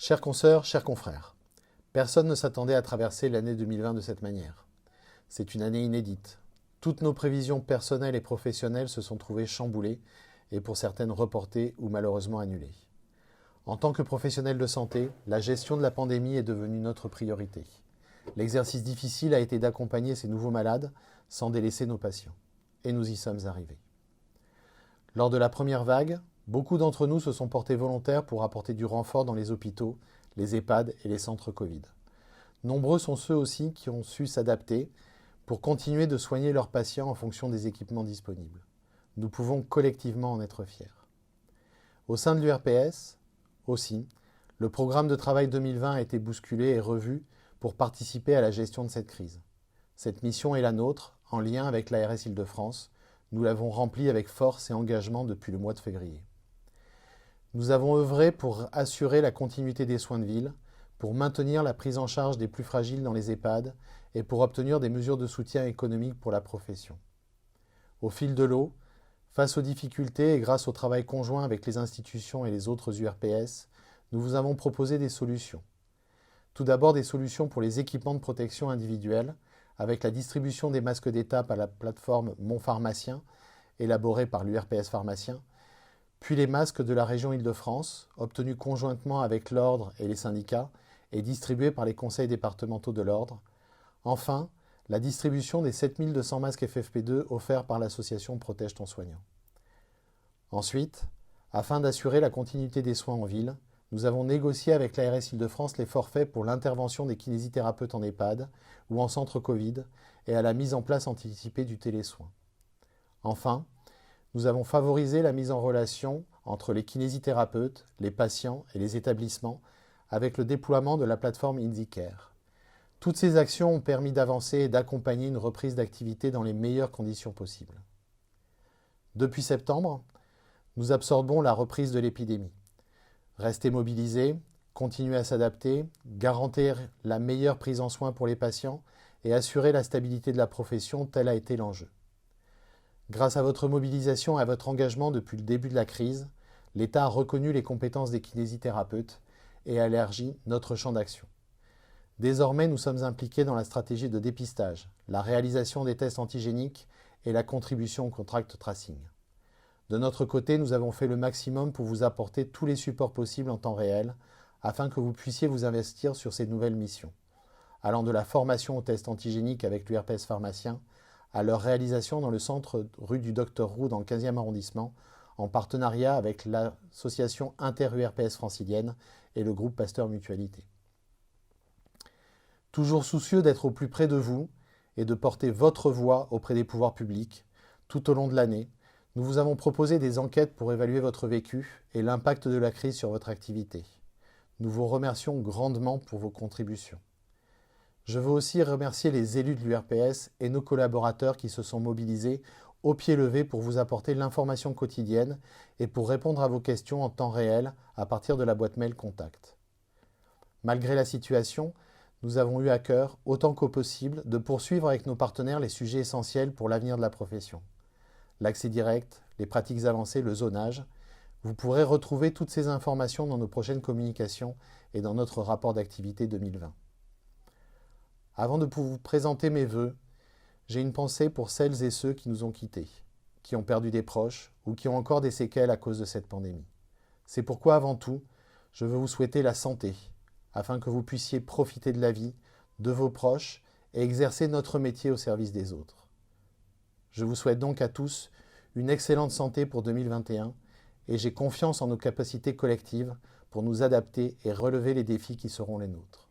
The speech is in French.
Chères consoeurs, chers confrères, personne ne s'attendait à traverser l'année 2020 de cette manière. C'est une année inédite. Toutes nos prévisions personnelles et professionnelles se sont trouvées chamboulées et pour certaines reportées ou malheureusement annulées. En tant que professionnels de santé, la gestion de la pandémie est devenue notre priorité. L'exercice difficile a été d'accompagner ces nouveaux malades sans délaisser nos patients. Et nous y sommes arrivés. Lors de la première vague, beaucoup d'entre nous se sont portés volontaires pour apporter du renfort dans les hôpitaux, les EHPAD et les centres Covid. Nombreux sont ceux aussi qui ont su s'adapter pour continuer de soigner leurs patients en fonction des équipements disponibles. Nous pouvons collectivement en être fiers. Au sein de l'URPS, aussi, le programme de travail 2020 a été bousculé et revu pour participer à la gestion de cette crise. Cette mission est la nôtre, en lien avec l'ARS Île-de-France. Nous l'avons remplie avec force et engagement depuis le mois de février. Nous avons œuvré pour assurer la continuité des soins de ville, pour maintenir la prise en charge des plus fragiles dans les EHPAD et pour obtenir des mesures de soutien économique pour la profession. Au fil de l'eau, face aux difficultés et grâce au travail conjoint avec les institutions et les autres URPS, nous vous avons proposé des solutions. Tout d'abord des solutions pour les équipements de protection individuelle, avec la distribution des masques d'étape à la plateforme Mon Pharmacien, élaborée par l'URPS Pharmacien, puis les masques de la région Île-de-France, obtenus conjointement avec l'Ordre et les syndicats, et distribués par les conseils départementaux de l'Ordre. Enfin, la distribution des 7200 masques FFP2 offerts par l'association Protège ton soignant. Ensuite, afin d'assurer la continuité des soins en ville, nous avons négocié avec l'ARS Île-de-France les forfaits pour l'intervention des kinésithérapeutes en EHPAD ou en centre Covid et à la mise en place anticipée du télésoin. Enfin, nous avons favorisé la mise en relation entre les kinésithérapeutes, les patients et les établissements avec le déploiement de la plateforme InziCare. Toutes ces actions ont permis d'avancer et d'accompagner une reprise d'activité dans les meilleures conditions possibles. Depuis septembre, nous absorbons la reprise de l'épidémie. Rester mobilisés, continuer à s'adapter, garantir la meilleure prise en soin pour les patients et assurer la stabilité de la profession, tel a été l'enjeu. Grâce à votre mobilisation et à votre engagement depuis le début de la crise, l'État a reconnu les compétences des kinésithérapeutes et a élargi notre champ d'action. Désormais, nous sommes impliqués dans la stratégie de dépistage, la réalisation des tests antigéniques et la contribution au contact tracing. De notre côté, nous avons fait le maximum pour vous apporter tous les supports possibles en temps réel afin que vous puissiez vous investir sur ces nouvelles missions, allant de la formation aux tests antigéniques avec l'URPS Pharmacien à leur réalisation dans le centre rue du Docteur Roux dans le 15e arrondissement en partenariat avec l'association Inter-URPS francilienne et le groupe Pasteur Mutualité. Toujours soucieux d'être au plus près de vous et de porter votre voix auprès des pouvoirs publics tout au long de l'année, nous vous avons proposé des enquêtes pour évaluer votre vécu et l'impact de la crise sur votre activité. Nous vous remercions grandement pour vos contributions. Je veux aussi remercier les élus de l'URPS et nos collaborateurs qui se sont mobilisés au pied levé pour vous apporter l'information quotidienne et pour répondre à vos questions en temps réel à partir de la boîte mail Contact. Malgré la situation, nous avons eu à cœur, autant qu'au possible, de poursuivre avec nos partenaires les sujets essentiels pour l'avenir de la profession. L'accès direct, les pratiques avancées, le zonage. Vous pourrez retrouver toutes ces informations dans nos prochaines communications et dans notre rapport d'activité 2020. Avant de vous présenter mes vœux, j'ai une pensée pour celles et ceux qui nous ont quittés, qui ont perdu des proches ou qui ont encore des séquelles à cause de cette pandémie. C'est pourquoi, avant tout, je veux vous souhaiter la santé, afin que vous puissiez profiter de la vie, de vos proches et exercer notre métier au service des autres. Je vous souhaite donc à tous une excellente santé pour 2021 et j'ai confiance en nos capacités collectives pour nous adapter et relever les défis qui seront les nôtres.